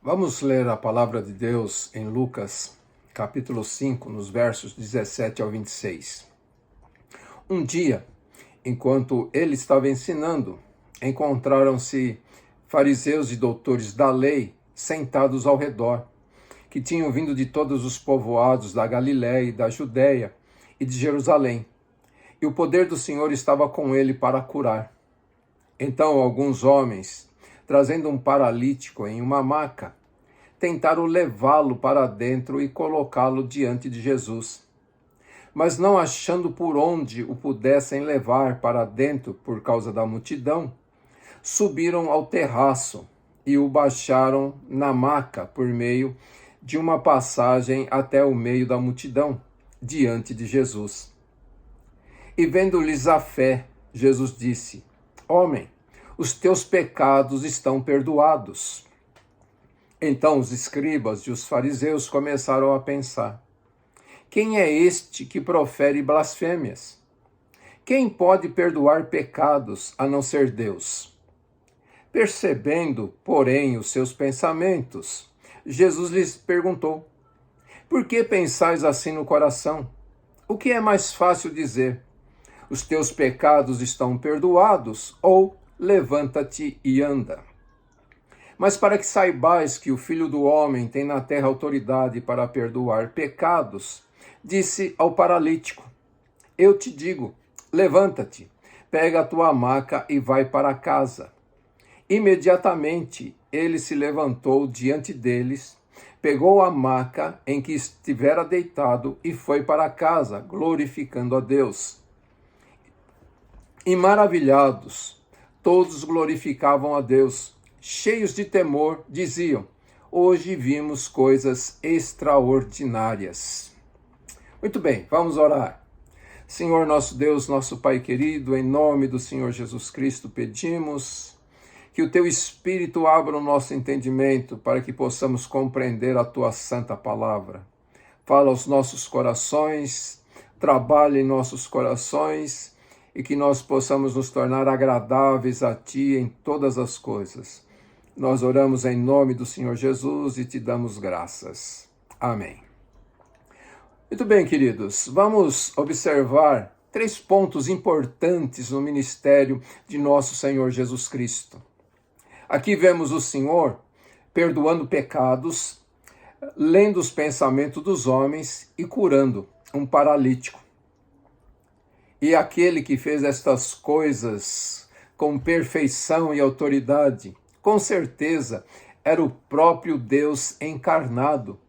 Vamos ler a palavra de Deus em Lucas, capítulo 5, nos versos 17 ao 26. Um dia, enquanto ele estava ensinando, encontraram-se fariseus e doutores da lei sentados ao redor, que tinham vindo de todos os povoados da Galiléia e da Judéia e de Jerusalém. E o poder do Senhor estava com ele para curar. Então alguns homens, trazendo um paralítico em uma maca, tentaram levá-lo para dentro e colocá-lo diante de Jesus. Mas não achando por onde o pudessem levar para dentro por causa da multidão, subiram ao terraço e o baixaram na maca por meio de uma passagem até o meio da multidão, diante de Jesus. E vendo-lhes a fé, Jesus disse: Homem, os teus pecados estão perdoados. Então os escribas e os fariseus começaram a pensar: quem é este que profere blasfêmias? Quem pode perdoar pecados a não ser Deus? Percebendo, porém, os seus pensamentos, Jesus lhes perguntou: por que pensais assim no coração? O que é mais fácil dizer: os teus pecados estão perdoados, ou levanta-te e anda? Mas para que saibais que o Filho do Homem tem na terra autoridade para perdoar pecados, disse ao paralítico: eu te digo, levanta-te, pega a tua maca e vai para casa. Imediatamente ele se levantou diante deles, pegou a maca em que estivera deitado e foi para casa, glorificando a Deus. E maravilhados, todos glorificavam a Deus. Cheios de temor, diziam: hoje vimos coisas extraordinárias. Muito bem, vamos orar. Senhor nosso Deus, nosso Pai querido, em nome do Senhor Jesus Cristo, pedimos que o Teu Espírito abra o nosso entendimento para que possamos compreender a Tua santa palavra. Fala aos nossos corações, trabalha em nossos corações e que nós possamos nos tornar agradáveis a Ti em todas as coisas. Nós oramos em nome do Senhor Jesus e Te damos graças. Amém. Muito bem, queridos, vamos observar 3 pontos importantes no ministério de nosso Senhor Jesus Cristo. Aqui vemos o Senhor perdoando pecados, lendo os pensamentos dos homens e curando um paralítico. E aquele que fez estas coisas com perfeição e autoridade, com certeza era o próprio Deus encarnado,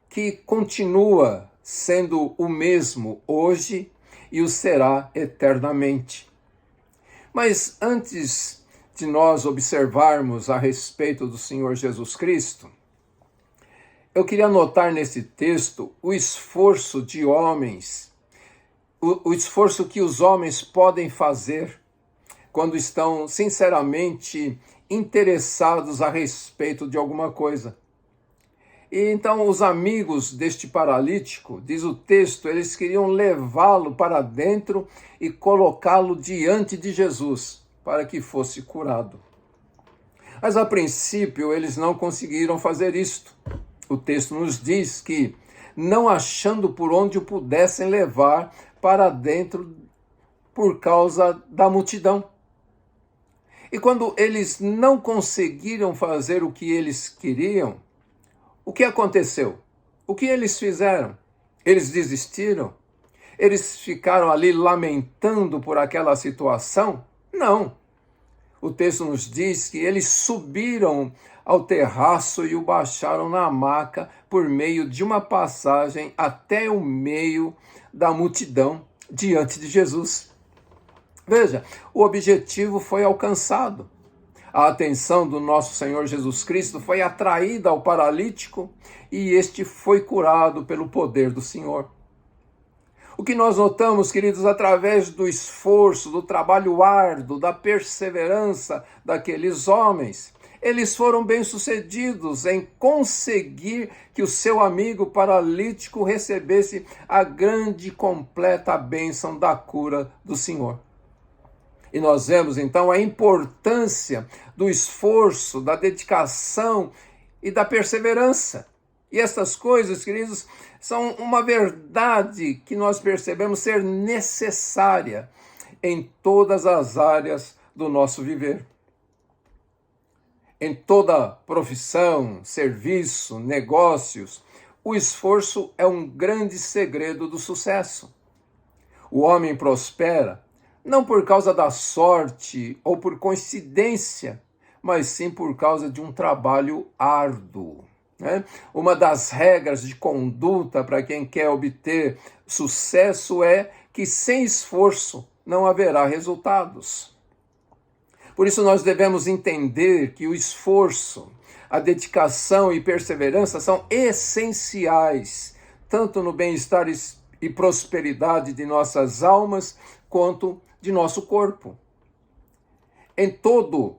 que continua sendo o mesmo hoje e o será eternamente. Mas antes de nós observarmos a respeito do Senhor Jesus Cristo, eu queria notar nesse texto o esforço de homens, o esforço que os homens podem fazer quando estão sinceramente interessados a respeito de alguma coisa. E então os amigos deste paralítico, diz o texto, eles queriam levá-lo para dentro e colocá-lo diante de Jesus, para que fosse curado. Mas a princípio eles não conseguiram fazer isto. O texto nos diz que, não achando por onde o pudessem levar para dentro por causa da multidão. E quando eles não conseguiram fazer o que eles queriam, o que aconteceu? O que eles fizeram? Eles desistiram? Eles ficaram ali lamentando por aquela situação? Não. O texto nos diz que eles subiram ao terraço e o baixaram na maca por meio de uma passagem até o meio da multidão diante de Jesus. Veja, o objetivo foi alcançado. A atenção do nosso Senhor Jesus Cristo foi atraída ao paralítico e este foi curado pelo poder do Senhor. O que nós notamos, queridos, através do esforço, do trabalho árduo, da perseverança daqueles homens, eles foram bem-sucedidos em conseguir que o seu amigo paralítico recebesse a grande e completa bênção da cura do Senhor. E nós vemos então a importância do esforço, da dedicação e da perseverança. E essas coisas, queridos, são uma verdade que nós percebemos ser necessária em todas as áreas do nosso viver. Em toda profissão, serviço, negócios, o esforço é um grande segredo do sucesso. O homem prospera não por causa da sorte ou por coincidência, mas sim por causa de um trabalho árduo. Uma das regras de conduta para quem quer obter sucesso é que sem esforço não haverá resultados. Por isso nós devemos entender que o esforço, a dedicação e perseverança são essenciais, tanto no bem-estar e prosperidade de nossas almas, quanto de nosso corpo. Em todo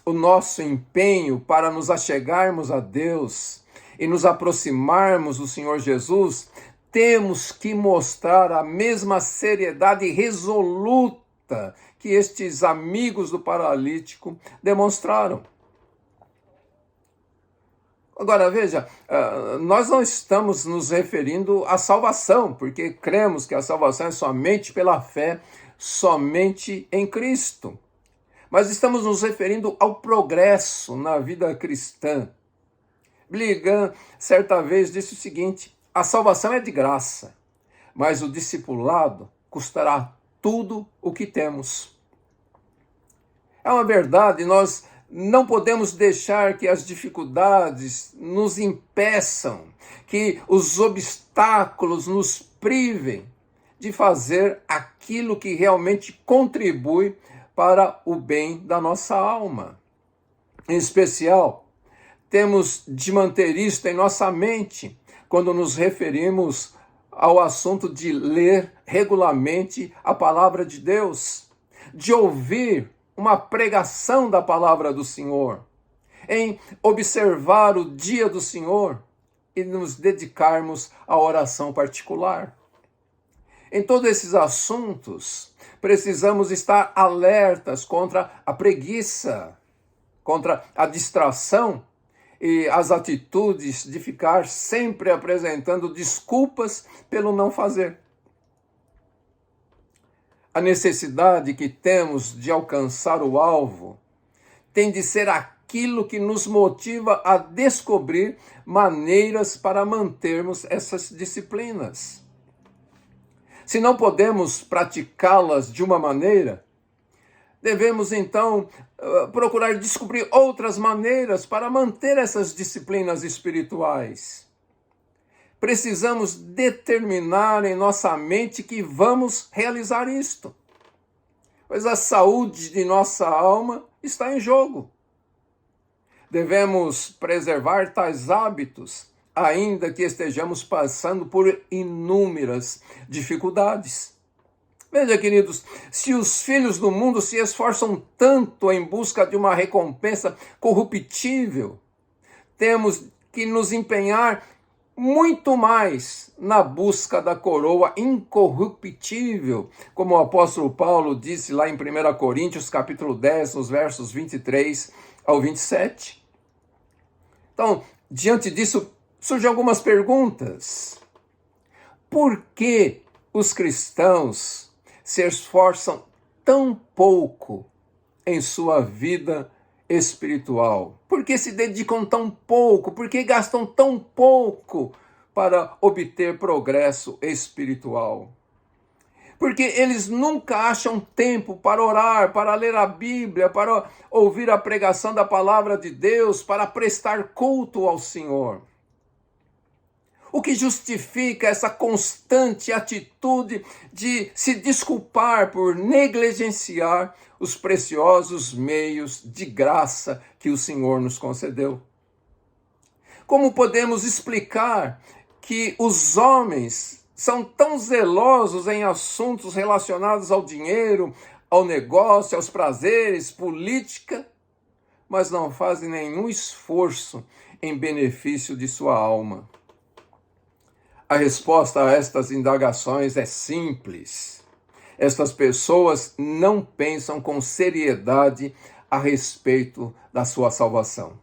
o nosso empenho para nos achegarmos a Deus e nos aproximarmos do Senhor Jesus, temos que mostrar a mesma seriedade resoluta que estes amigos do paralítico demonstraram. Agora, veja, nós não estamos nos referindo à salvação, porque cremos que a salvação é somente pela fé, somente em Cristo. Mas estamos nos referindo ao progresso na vida cristã. Billy Graham, certa vez, disse o seguinte: a salvação é de graça, mas o discipulado custará tudo o que temos. É uma verdade, nós não podemos deixar que as dificuldades nos impeçam, que os obstáculos nos privem de fazer aquilo que realmente contribui para o bem da nossa alma. Em especial, temos de manter isto em nossa mente quando nos referimos ao assunto de ler regularmente a palavra de Deus, de ouvir uma pregação da palavra do Senhor, em observar o dia do Senhor e nos dedicarmos à oração particular. Em todos esses assuntos, precisamos estar alertas contra a preguiça, contra a distração e as atitudes de ficar sempre apresentando desculpas pelo não fazer. A necessidade que temos de alcançar o alvo tem de ser aquilo que nos motiva a descobrir maneiras para mantermos essas disciplinas. Se não podemos praticá-las de uma maneira, devemos então procurar descobrir outras maneiras para manter essas disciplinas espirituais. Precisamos determinar em nossa mente que vamos realizar isto, pois a saúde de nossa alma está em jogo. Devemos preservar tais hábitos, ainda que estejamos passando por inúmeras dificuldades. Veja, queridos, se os filhos do mundo se esforçam tanto em busca de uma recompensa corruptível, temos que nos empenhar muito mais na busca da coroa incorruptível, como o apóstolo Paulo disse lá em 1 Coríntios, capítulo 10, nos versos 23 ao 27. Então, diante disso, surgem algumas perguntas. Por que os cristãos se esforçam tão pouco em sua vida espiritual? Por que se dedicam tão pouco? Por que gastam tão pouco para obter progresso espiritual? Porque eles nunca acham tempo para orar, para ler a Bíblia, para ouvir a pregação da palavra de Deus, para prestar culto ao Senhor. O que justifica essa constante atitude de se desculpar por negligenciar os preciosos meios de graça que o Senhor nos concedeu? Como podemos explicar que os homens são tão zelosos em assuntos relacionados ao dinheiro, ao negócio, aos prazeres, política, mas não fazem nenhum esforço em benefício de sua alma? A resposta a estas indagações é simples. Estas pessoas não pensam com seriedade a respeito da sua salvação.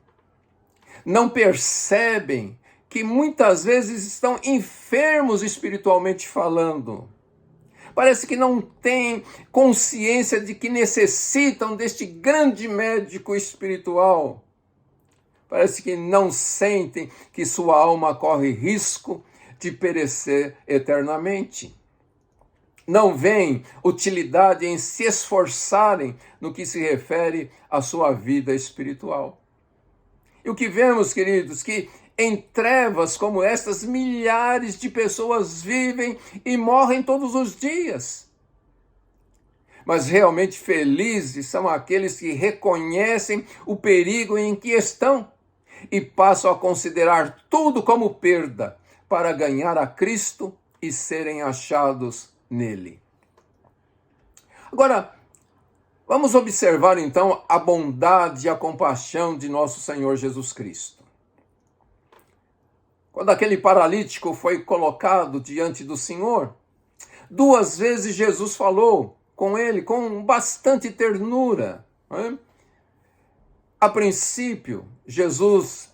não percebem que muitas vezes estão enfermos espiritualmente falando. Parece que não têm consciência de que necessitam deste grande médico espiritual. Parece que não sentem que sua alma corre risco de perecer eternamente. Não veem utilidade em se esforçarem no que se refere à sua vida espiritual. E o que vemos, queridos, que em trevas como estas, milhares de pessoas vivem e morrem todos os dias. Mas realmente felizes são aqueles que reconhecem o perigo em que estão e passam a considerar tudo como perda para ganhar a Cristo e serem achados nele. Agora, vamos observar então a bondade e a compaixão de nosso Senhor Jesus Cristo. Quando aquele paralítico foi colocado diante do Senhor, 2 vezes Jesus falou com ele com bastante ternura. A princípio, Jesus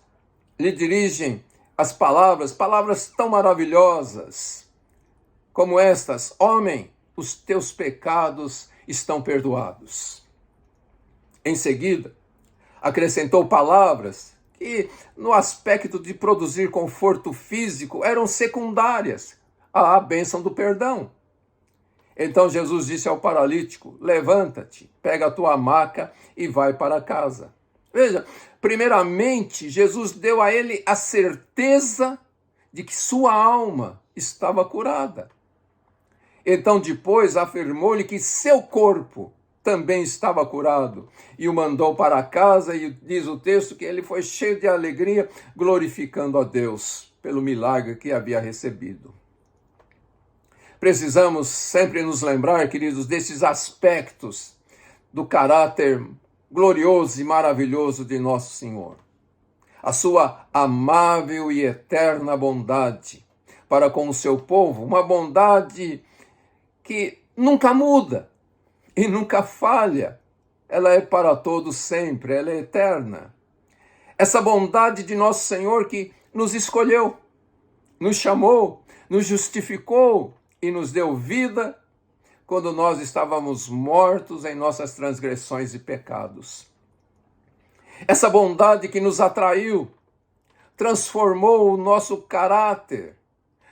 lhe dirige as palavras tão maravilhosas como estas: homem, os teus pecados estão perdoados. Em seguida, acrescentou palavras que, no aspecto de produzir conforto físico, eram secundárias à bênção do perdão. Então Jesus disse ao paralítico: levanta-te, pega a tua maca e vai para casa. Veja, primeiramente, Jesus deu a ele a certeza de que sua alma estava curada. Então depois afirmou-lhe que seu corpo também estava curado e o mandou para casa, e diz o texto que ele foi cheio de alegria, glorificando a Deus pelo milagre que havia recebido. Precisamos sempre nos lembrar, queridos, desses aspectos do caráter glorioso e maravilhoso de nosso Senhor. A sua amável e eterna bondade para com o seu povo, uma bondade que nunca muda e nunca falha. Ela é para todos sempre, ela é eterna. Essa bondade de nosso Senhor que nos escolheu, nos chamou, nos justificou e nos deu vida quando nós estávamos mortos em nossas transgressões e pecados. Essa bondade que nos atraiu, transformou o nosso caráter,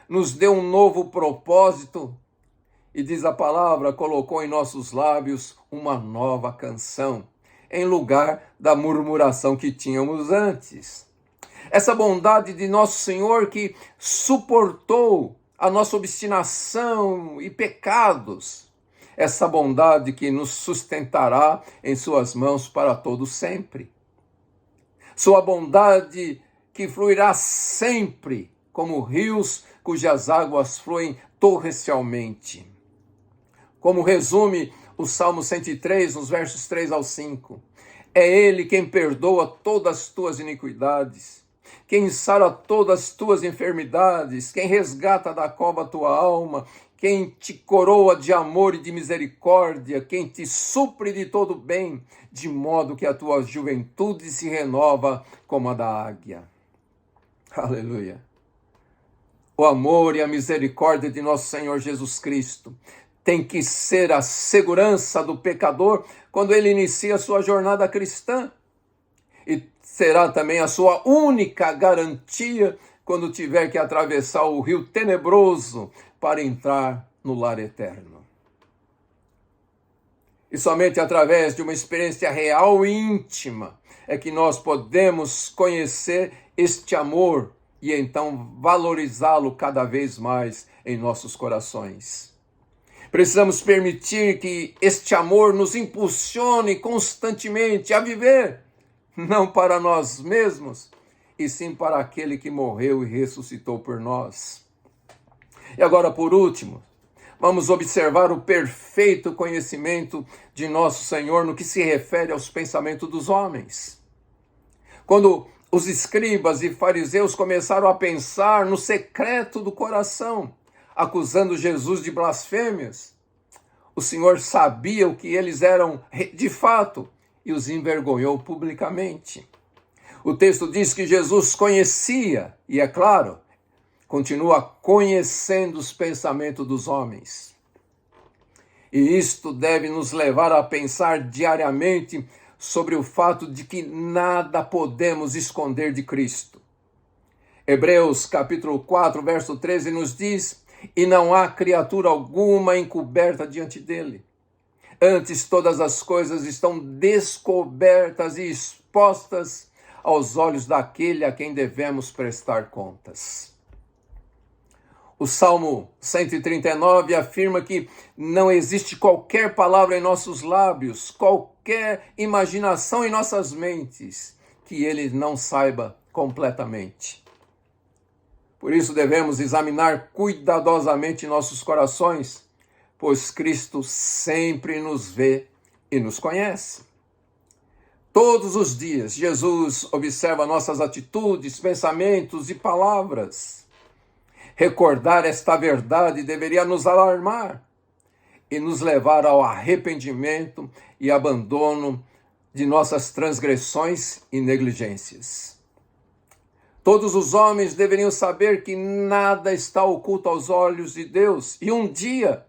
nos deu um novo propósito e, diz a palavra, colocou em nossos lábios uma nova canção, em lugar da murmuração que tínhamos antes. Essa bondade de nosso Senhor que suportou a nossa obstinação e pecados, essa bondade que nos sustentará em suas mãos para todo sempre. Sua bondade que fluirá sempre como rios cujas águas fluem torrencialmente. Como resume o Salmo 103, nos versos 3 ao 5. É Ele quem perdoa todas as tuas iniquidades, quem sara todas as tuas enfermidades, quem resgata da cova a tua alma, quem te coroa de amor e de misericórdia, quem te supre de todo bem, de modo que a tua juventude se renova como a da águia. Aleluia. O amor e a misericórdia de nosso Senhor Jesus Cristo tem que ser a segurança do pecador quando ele inicia a sua jornada cristã. E será também a sua única garantia quando tiver que atravessar o rio tenebroso para entrar no lar eterno. E somente através de uma experiência real e íntima é que nós podemos conhecer este amor e então valorizá-lo cada vez mais em nossos corações. Precisamos permitir que este amor nos impulsione constantemente a viver, não para nós mesmos, e sim para aquele que morreu e ressuscitou por nós. E agora, por último, vamos observar o perfeito conhecimento de nosso Senhor no que se refere aos pensamentos dos homens. Quando os escribas e fariseus começaram a pensar no secreto do coração, acusando Jesus de blasfêmias, o Senhor sabia o que eles eram de fato e os envergonhou publicamente. O texto diz que Jesus conhecia, e é claro, continua conhecendo os pensamentos dos homens. E isto deve nos levar a pensar diariamente sobre o fato de que nada podemos esconder de Cristo. Hebreus capítulo 4, verso 13 nos diz: e não há criatura alguma encoberta diante dele. Antes, todas as coisas estão descobertas e expostas aos olhos daquele a quem devemos prestar contas. O Salmo 139 afirma que não existe qualquer palavra em nossos lábios, qualquer imaginação em nossas mentes, que ele não saiba completamente. Por isso devemos examinar cuidadosamente nossos corações, pois Cristo sempre nos vê e nos conhece. Todos os dias, Jesus observa nossas atitudes, pensamentos e palavras. Recordar esta verdade deveria nos alarmar e nos levar ao arrependimento e abandono de nossas transgressões e negligências. Todos os homens deveriam saber que nada está oculto aos olhos de Deus e um dia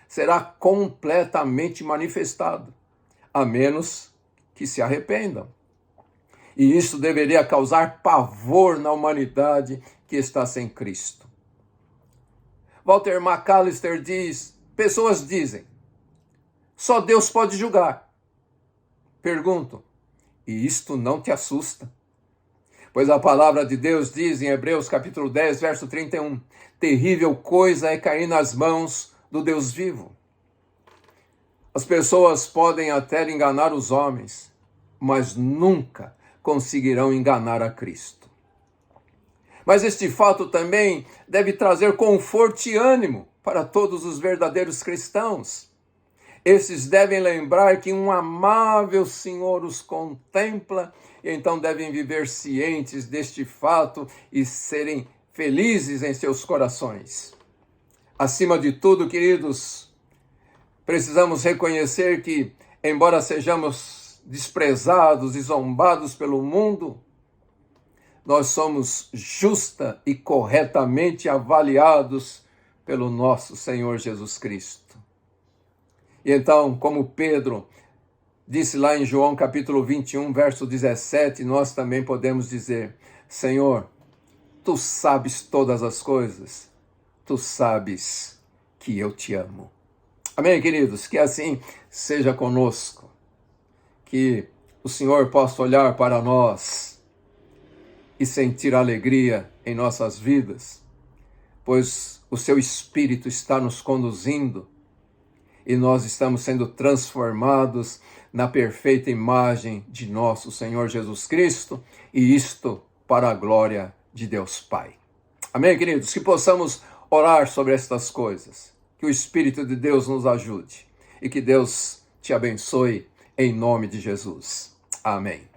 será completamente manifestado, a menos que se arrependam. E isso deveria causar pavor na humanidade que está sem Cristo. Walter McAllister diz: pessoas dizem, só Deus pode julgar. Pergunto, e isto não te assusta? Pois a palavra de Deus diz em Hebreus capítulo 10, verso 31, terrível coisa é cair nas mãos do Deus vivo. As pessoas podem até enganar os homens, mas nunca conseguirão enganar a Cristo. Mas este fato também deve trazer conforto e ânimo para todos os verdadeiros cristãos. Esses devem lembrar que um amável Senhor os contempla e então devem viver cientes deste fato e serem felizes em seus corações. Acima de tudo, queridos, precisamos reconhecer que, embora sejamos desprezados e zombados pelo mundo, nós somos justa e corretamente avaliados pelo nosso Senhor Jesus Cristo. E então, como Pedro disse lá em João capítulo 21, verso 17, nós também podemos dizer: Senhor, tu sabes todas as coisas, tu sabes que eu te amo. Amém, queridos? Que assim seja conosco, que o Senhor possa olhar para nós e sentir alegria em nossas vidas, pois o seu Espírito está nos conduzindo e nós estamos sendo transformados na perfeita imagem de nosso Senhor Jesus Cristo, e isto para a glória de Deus Pai. Amém, queridos? Que possamos orar sobre estas coisas, que o Espírito de Deus nos ajude e que Deus te abençoe em nome de Jesus. Amém.